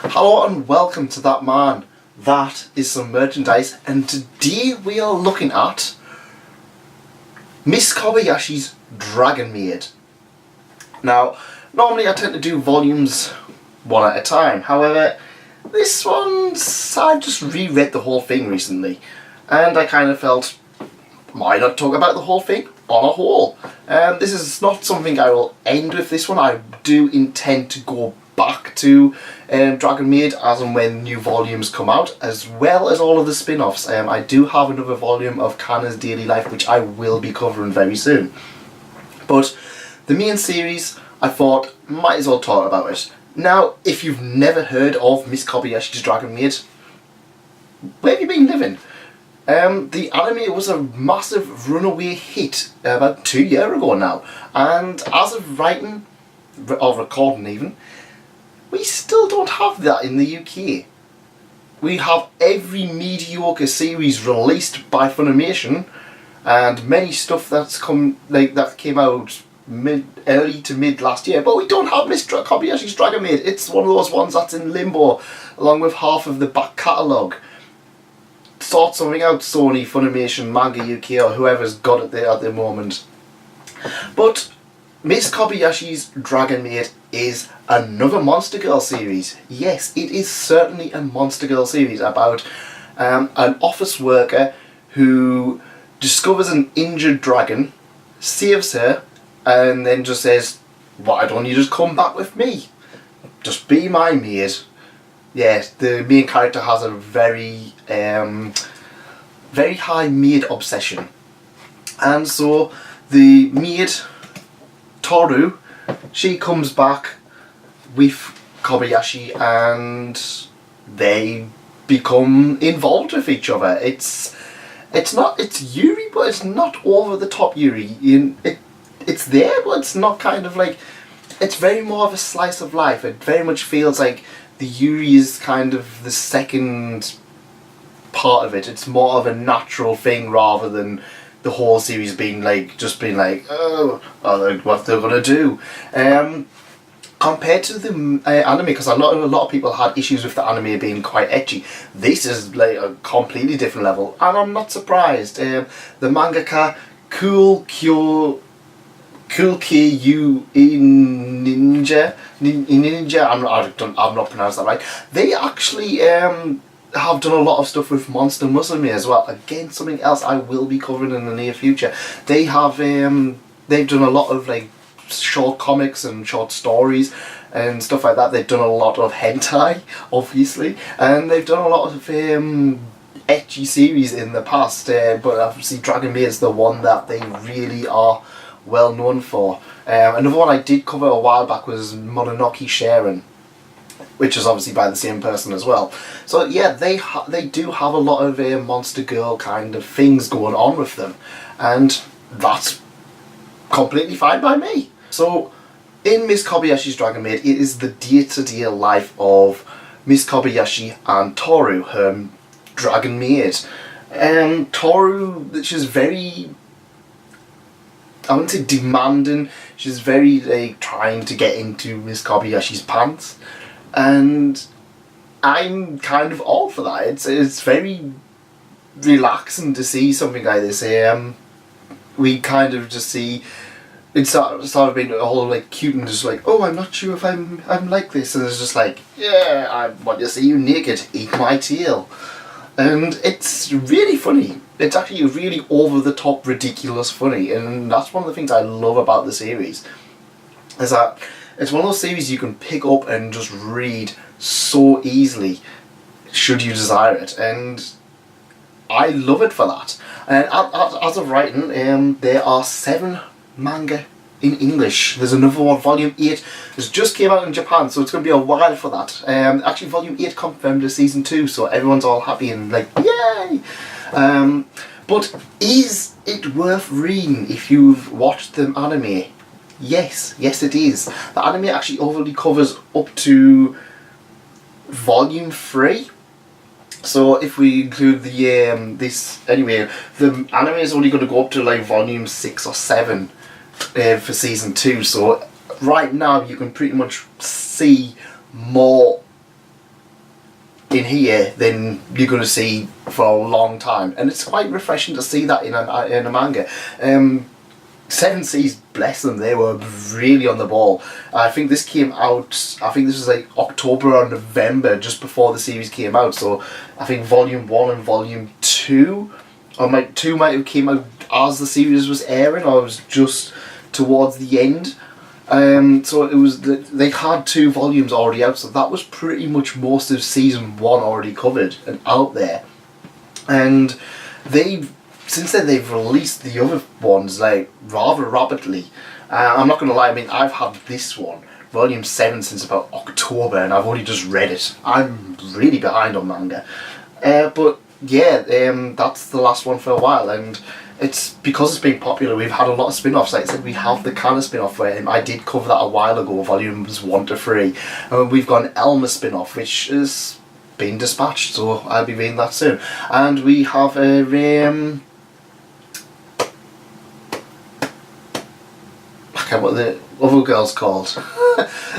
Hello and welcome to That Man. That is some merchandise, and today we are looking at Miss Kobayashi's Dragon Maid. Now, normally I tend to do volumes one at a time, however, this one's, I just reread the whole thing recently, and I kind of felt, why not talk about the whole thing on a whole? This is not something I will end with this one. I do intend to go back to Dragon Maid as and when new volumes come out, as well as all of the spin-offs. I do have another volume of Kanna's Daily Life which I will be covering very soon. But the main series, I thought, might as well talk about it. Now, if you've never heard of Miss Kobayashi's Dragon Maid, where have you been living? The anime was a massive runaway hit about 2 years ago now, and as of writing, or recording even, we still don't have that in the UK. We have every mediocre series released by Funimation, and many stuff that's that came out early to mid last year, but we don't have Miss Kobayashi's Dragon Maid. It's one of those ones that's in limbo, along with half of the back catalogue. Sort something out, Sony, Funimation, Manga UK, or whoever's got it there at the moment. But Miss Kobayashi's Dragon Maid is another Monster Girl series. Yes, it is certainly a Monster Girl series about an office worker who discovers an injured dragon, saves her, and then just says, why don't you just come back with me? Just be my maid. Yes, the main character has a very high maid obsession. And so the maid, Toru, she comes back with Kobayashi and they become involved with each other. It's Yuri, but it's not over the top Yuri. It's there, but it's not kind of like, it's very more of a slice of life. It very much feels like the Yuri is kind of the second part of it. It's more of a natural thing rather than the whole series being like, oh, what they're gonna do. Compared to the anime, because a lot of people had issues with the anime being quite ecchi, this is like a completely different level, and I'm not surprised. The mangaka Cool K.U. Ninja, I've not pronounced that right. They actually have done a lot of stuff with Monster Musume as well. Again, something else I will be covering in the near future. They have they've done a lot of like short comics and short stories and stuff like that. They've done a lot of hentai, obviously, and they've done a lot of ecchi series in the past. But obviously, Dragon Maid is the one that they really are well known for. Another one I did cover a while back was Mononoke Sharon, which is obviously by the same person as well. So yeah, they do have a lot of Monster Girl kind of things going on with them, and that's completely fine by me. So in Miss Kobayashi's Dragon Maid, it is the day-to-day life of Miss Kobayashi and Toru, her Dragon Maid. Toru, she's very, I wouldn't say demanding, she's very like trying to get into Miss Kobayashi's pants, and I'm kind of all for that. It's very relaxing to see something like this. We kind of just see, it's sort of been all like cute and just like, oh, I'm not sure if I'm like this, and it's just like, yeah, I want to see you naked, eat my tail. And it's really funny. It's actually really over-the-top, ridiculous funny, and that's one of the things I love about the series, is that it's one of those series you can pick up and just read so easily, should you desire it, and I love it for that. And as of writing, there are 7 manga in English. There's another one, Volume 8, this just came out in Japan, so it's going to be a while for that. Actually, Volume 8 confirmed as Season 2, so everyone's all happy and like, yay! But is it worth reading if you've watched the anime? Yes it is. The anime actually overly covers up to Volume 3. So if we include the the anime is only going to go up to like Volume 6 or 7 for Season 2. So right now you can pretty much see more in here than you're going to see for a long time, and it's quite refreshing to see that in a manga. Seven Seas, bless them, they were really on the ball. I think this came out, I think this was like October or November, just before the series came out, so I think Volume 1 and Volume 2, or 2 might have came out as the series was airing, or it was just towards the end. So it was, they had 2 volumes already out, so that was pretty much most of Season 1 already covered and out there. And since then they've released the other ones like rather rapidly. I'm not going to lie, I mean, I've had this one, Volume 7, since about October, and I've only just read it. I'm really behind on manga. But yeah, that's the last one for a while, and it's because it's been popular, we've had a lot of spin-offs. Like I said, we have the Kana spin-off where I did cover that a while ago, volumes 1 to 3. And we've got an Elma spin-off, which is being dispatched, so I'll be reading that soon. And we have a I can't what the other girl's called.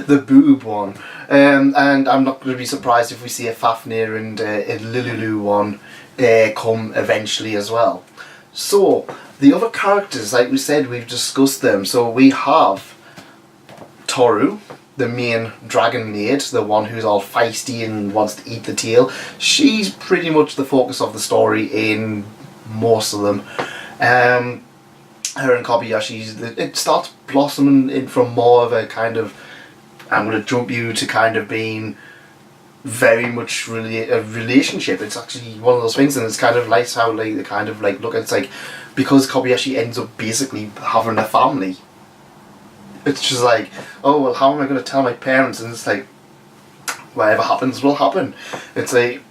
The boob one. And I'm not going to be surprised if we see a Fafnir and a Lululu one come eventually as well. So, the other characters, like we said, we've discussed them. So we have Toru, the main dragon maid, the one who's all feisty and wants to eat the tail. She's pretty much the focus of the story in most of them. Her and Kobayashi, it starts blossoming in from more of a kind of, I'm going to jump you to kind of being very much a relationship. It's actually one of those things, and it's kind of nice how like they kind of like look at it's like, because Kobayashi ends up basically having a family, it's just like, oh well, how am I going to tell my parents? And it's like, whatever happens will happen. It's like,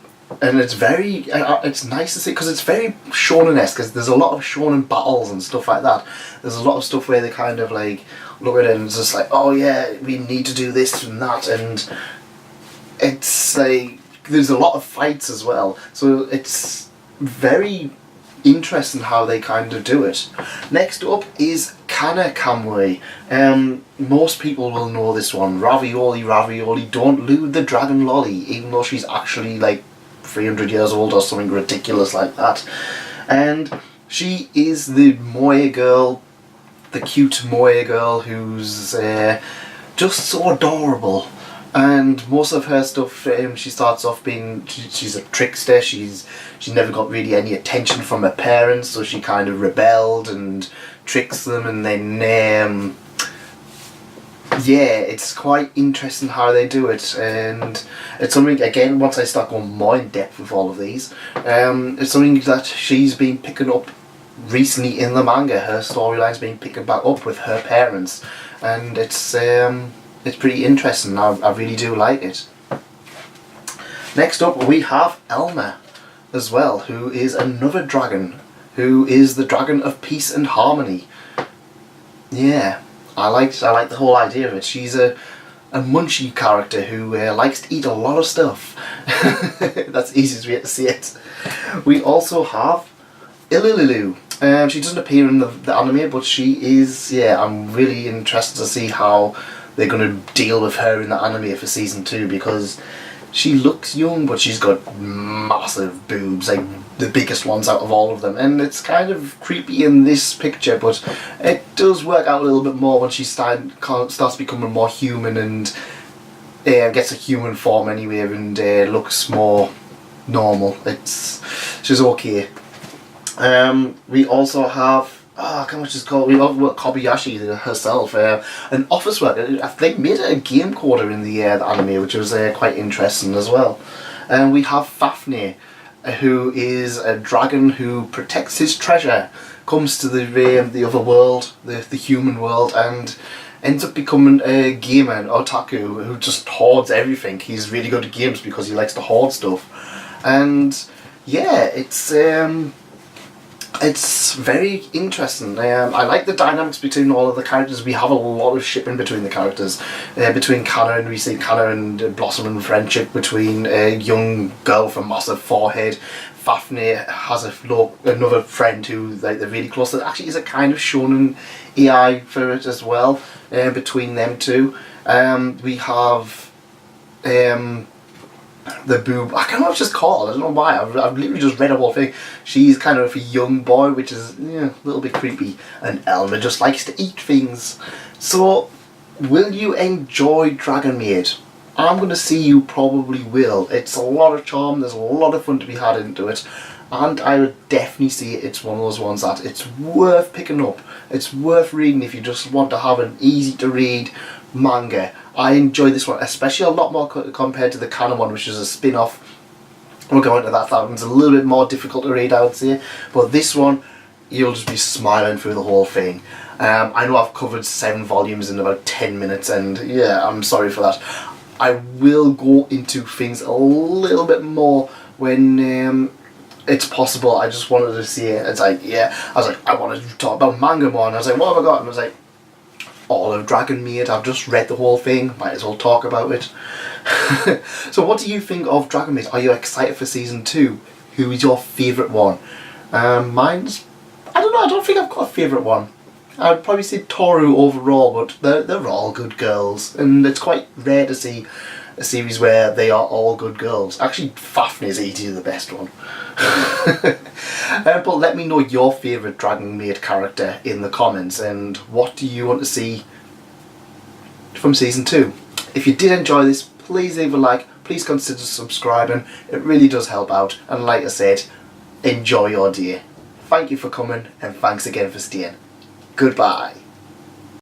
and it's very it's nice to see, because it's very shonen-esque, because there's a lot of shonen battles and stuff like that. There's a lot of stuff where they kind of like look at it and it's just like, oh yeah, we need to do this and that, and it's like there's a lot of fights as well, so it's very interesting how they kind of do it. Next up is Kana Kamui. Most people will know this one. Ravioli, ravioli, don't lewd the dragon lolly, even though she's actually like 300 years old or something ridiculous like that. And she is the moe girl, the cute moe girl who's just so adorable. And most of her stuff, she starts off being, she's a trickster. She's never got really any attention from her parents, so she kind of rebelled and tricks them, and then yeah, it's quite interesting how they do it, and it's something, again, once I start going more in depth with all of these, it's something that she's been picking up recently in the manga. Her storyline's been picking back up with her parents, and it's pretty interesting. I really do like it. Next up we have Elma as well, who is another dragon, who is the dragon of peace and harmony. Yeah, I like the whole idea of it. She's a munchy character who likes to eat a lot of stuff. That's the easiest way to see it. We also have Ilililu. She doesn't appear in the anime, but she is, yeah, I'm really interested to see how they're going to deal with her in the anime for season 2, because she looks young, but she's got massive boobs, like the biggest ones out of all of them, and it's kind of creepy in this picture, but it does work out a little bit more when she starts becoming more human and gets a human form anyway, and looks more normal. She's okay. We also have, I can't remember what she's called. We have Kobayashi herself, an office worker. They made a game coder in the anime, which was quite interesting as well. And we have Fafnir, who is a dragon who protects his treasure, comes to the other world, the human world, and ends up becoming a gamer, an otaku, who just hoards everything. He's really good at games because he likes to hoard stuff. And yeah, it's very interesting. I like the dynamics between all of the characters. We have a lot of shipping between the characters. Between Kana, and we see Kana and Blossom and friendship between a young girl with a massive forehead. Fafnir has another friend who they're really close to. Actually, is a kind of shonen AI for it as well, between them two. We have the boob. I can't know what she's called. I don't know why. I've literally just read the whole thing. She's kind of a young boy, which is a little bit creepy. And Elmer just likes to eat things. So, will you enjoy Dragon Maid? I'm going to see you probably will. It's a lot of charm. There's a lot of fun to be had into it. And I would definitely see it's one of those ones that it's worth picking up. It's worth reading if you just want to have an easy to read manga. I enjoy this one, especially a lot more compared to the canon one, which is a spin-off. We'll go into that. That one's a little bit more difficult to read, I would say. But this one, you'll just be smiling through the whole thing. I know I've covered 7 volumes in about 10 minutes, and yeah, I'm sorry for that. I will go into things a little bit more when it's possible. I just wanted to see it. It's like, yeah, I was like, I wanted to talk about manga more, and I was like, what have I got? And I was like, all of Dragon Maid. I've just read the whole thing, might as well talk about it. So what do you think of Dragon Maid? Are you excited for season 2? Who is your favourite one? Mine's, I don't know, I don't think I've got a favourite one. I'd probably say Toru overall, but they're all good girls, and it's quite rare to see a series where they are all good girls. Actually, Fafnir is easily the best one. But let me know your favourite Dragon Maid character in the comments, and what do you want to see from season 2. If you did enjoy this, please leave a like, please consider subscribing. It really does help out, and like I said, enjoy your day. Thank you for coming, and thanks again for staying. Goodbye.